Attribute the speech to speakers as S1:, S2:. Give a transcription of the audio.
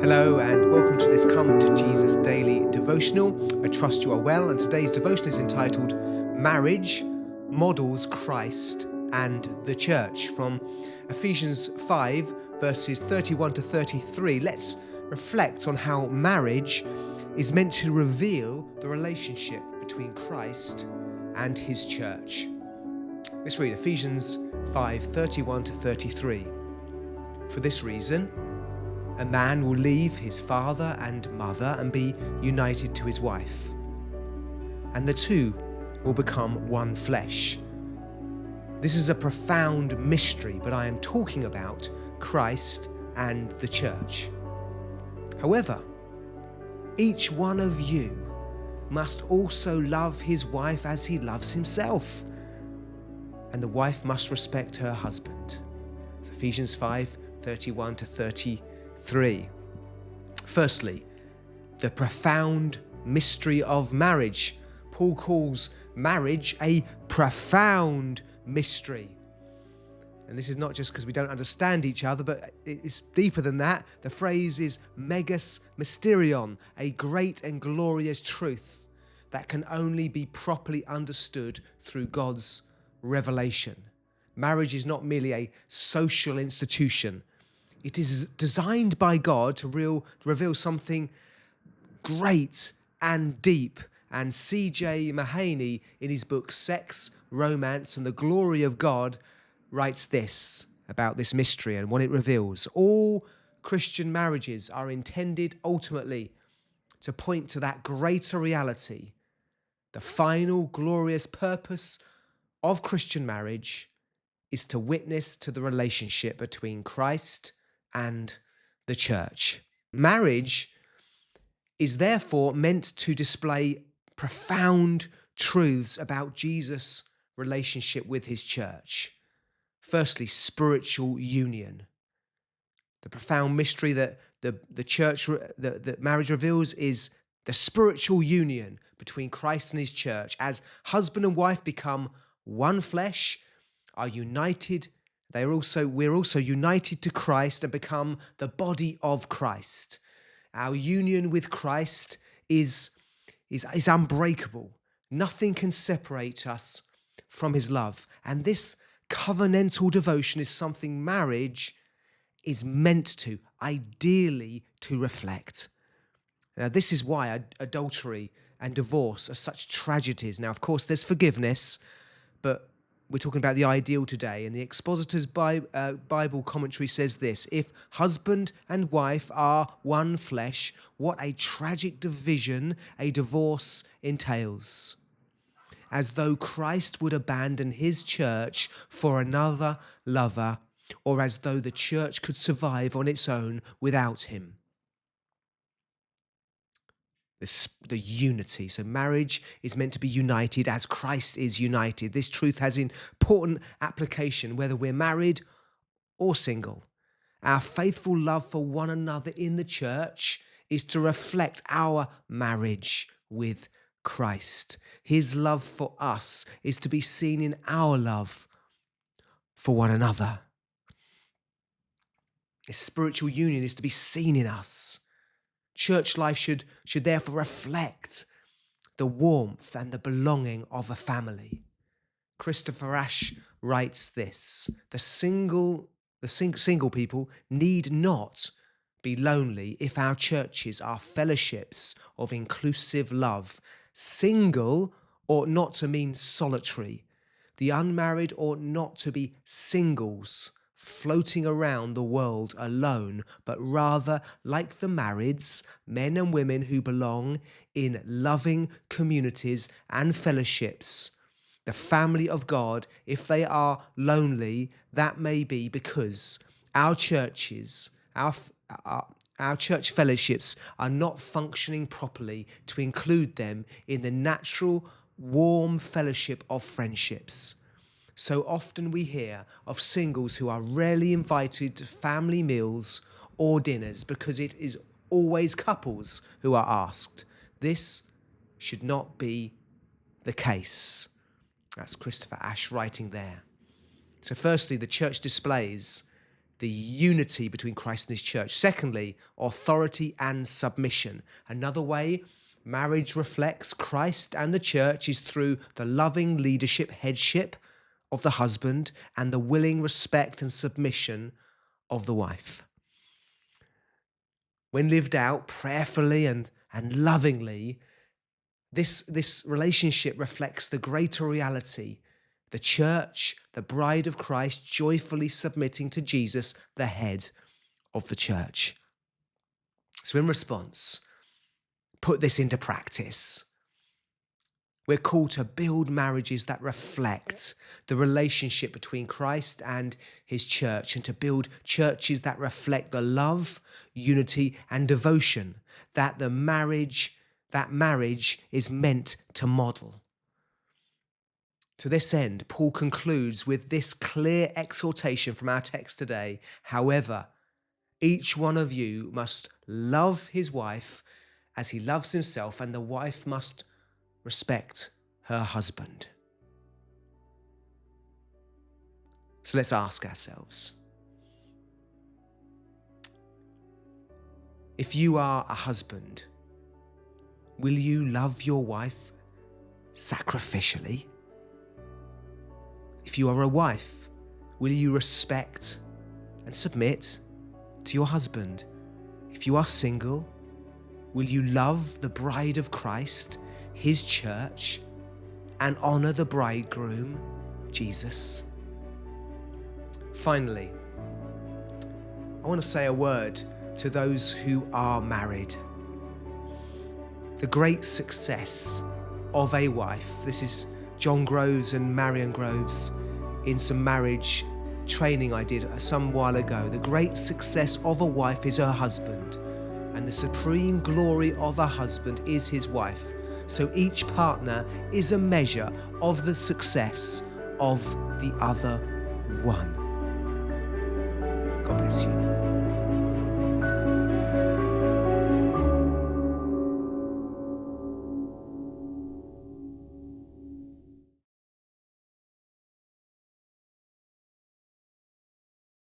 S1: Hello and welcome to this Come to Jesus Daily Devotional. I trust you are well, and today's devotion is entitled Marriage Models Christ and the Church, from Ephesians 5 verses 31 to 33. Let's reflect on how marriage is meant to reveal the relationship between Christ and his church. Let's read Ephesians 5, 31 to 33. For this reason, a man will leave his father and mother and be united to his wife, and the two will become one flesh. This is a profound mystery, but I am talking about Christ and the church. However, each one of you must also love his wife as he loves himself, and the wife must respect her husband. It's Ephesians 5, 31 to 33. Firstly, the profound mystery of marriage. Paul calls marriage a profound mystery. And this is not just because we don't understand each other, but it's deeper than that. The phrase is megas mysterion, a great and glorious truth that can only be properly understood through God's revelation. Marriage is not merely a social institution. It is designed by God to reveal something great and deep. And C.J. Mahaney, in his book Sex, Romance and the Glory of God, writes this about this mystery and what it reveals. All Christian marriages are intended ultimately to point to that greater reality. The final glorious purpose of Christian marriage is to witness to the relationship between Christ and the church. Marriage is therefore meant to display profound truths about Jesus' relationship with his church. Firstly, spiritual union. The profound mystery that that marriage reveals is the spiritual union between Christ and his church. As husband and wife become one flesh, are united. We're also united to Christ and become the body of Christ. Our union with Christ is unbreakable. Nothing can separate us from his love. And this covenantal devotion is something marriage is meant to, ideally, to reflect. Now, this is why adultery and divorce are such tragedies. Now, of course, there's forgiveness, but we're talking about the ideal today, and the Expositor's Bible commentary says this: if husband and wife are one flesh, what a tragic division a divorce entails. As though Christ would abandon his church for another lover, or as though the church could survive on its own without him. The unity. So marriage is meant to be united as Christ is united. This truth has important application whether we're married or single. Our faithful love for one another in the church is to reflect our marriage with Christ. His love for us is to be seen in our love for one another. This spiritual union is to be seen in us. Church life should therefore reflect the warmth and the belonging of a family. Christopher Ash writes this: the single people need not be lonely if our churches are fellowships of inclusive love. Single ought not to mean solitary. The unmarried ought not to be singles floating around the world alone, but rather, like the marrieds, men and women who belong in loving communities and fellowships. The family of God, if they are lonely, that may be because our churches, our church fellowships are not functioning properly to include them in the natural, warm fellowship of friendships. So often we hear of singles who are rarely invited to family meals or dinners because it is always couples who are asked. This should not be the case. That's Christopher Ash writing there. So firstly, the church displays the unity between Christ and his church. Secondly, authority and submission. Another way marriage reflects Christ and the church is through the loving leadership, headship of the husband and the willing respect and submission of the wife. When lived out prayerfully and lovingly, this relationship reflects the greater reality, the church, the bride of Christ, joyfully submitting to Jesus, the head of the church. So in response, put this into practice. We're called to build marriages that reflect the relationship between Christ and his church, and to build churches that reflect the love, unity, and devotion that marriage is meant to model. To this end, Paul concludes with this clear exhortation from our text today. However, each one of you must love his wife as he loves himself, and the wife must respect her husband. So let's ask ourselves, if you are a husband, will you love your wife sacrificially? If you are a wife, will you respect and submit to your husband? If you are single, will you love the bride of Christ, his church, and honour the bridegroom, Jesus? Finally, I want to say a word to those who are married. The great success of a wife, this is John Groves and Marion Groves in some marriage training I did some while ago. The great success of a wife is her husband, and the supreme glory of a husband is his wife. So each partner is a measure of the success of the other one. God bless you.